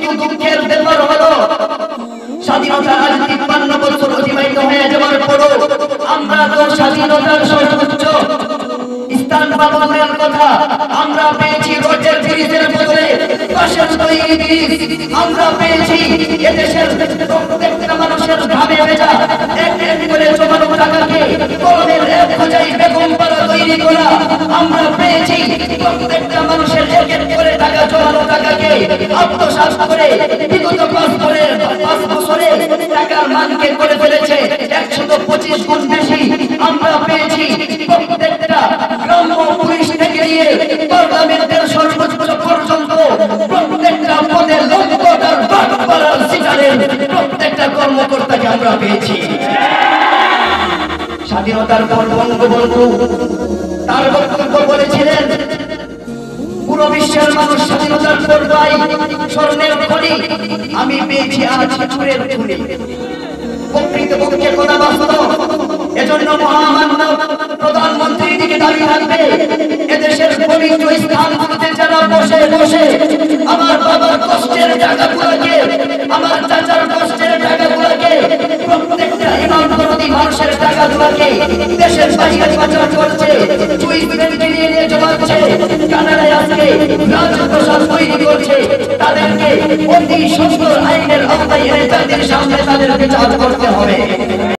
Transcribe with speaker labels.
Speaker 1: কিন্তু দুঃখের ব্যাপার হলো স্বাধীনতা আজ 53 বছর অতিবাহিত হয়ে যাওয়ার পরও আমরা তো স্বাধীনতার সর্বোচ্চ স্থান পাওয়ার কথা আমরা পেয়েছি রোডের ব্রিজের বদলে বাঁশের তৈরি ব্রিজ। আমরা পেয়েছি এদেশের প্রত্যেকটা মানুষের ঘামে ভেজা এক এক করে জমানো টাকাকে কলমের এক বোঝাই বেগম পাড়া তৈরি করা। আমরা পেয়েছি প্রত্যেকটা মানুষের এক এক করে টাকা জমানো টাকাকে আত্মসাৎ করে বিগত 5 বছরে টাকার মানকে করে ফেলেছে 125 গুণ বেশি। আমরা পেয়েছি প্রত্যেকটা গ্রাম্য পুলিশ থেকে নিয়ে পার্লামেন্টের সর্বোচ্চ পর্যন্ত প্রত্যেকটা পদে লক্ষ্যটার বাটপাড়ার সিটারের প্রত্যেকটা কর্মকর্তাকে আমরা পেয়েছি। স্বাধীনতার পর বঙ্গবন্ধু তার বক্তব্য বলেছিলেন পুরো বিশ্বের মানুষ স্বাধীনতার পর পায় স্বর্ণের খনি, আমি পেয়েছি আজ চুরের খনি। প্রকৃতপক্ষে কথা বাস্তব। এজন্য মহামান্য প্রধানমন্ত্রীর দিকে দাবি থাকবে এদেশের পবিত্র স্থানগুলোতে যারা বসে বসে আমার বাবার কষ্টের টাকাগুলোকে, আমার চাচার কষ্টের টাকাগুলোকে, প্রত্যেকটা ইমানদারি মানুষের টাকাগুলোকে দেশের বাইরে পাচার করছে, সুইস ব্যাংকে নিয়ে জমাচ্ছে, কানাডায় আজকে রাজপ্রসাদ তৈরি করছে, তাদেরকে অতি সুন্দর আইনের আওতায় এনে তাদের সামনে তাদের বিচার করতে হবে।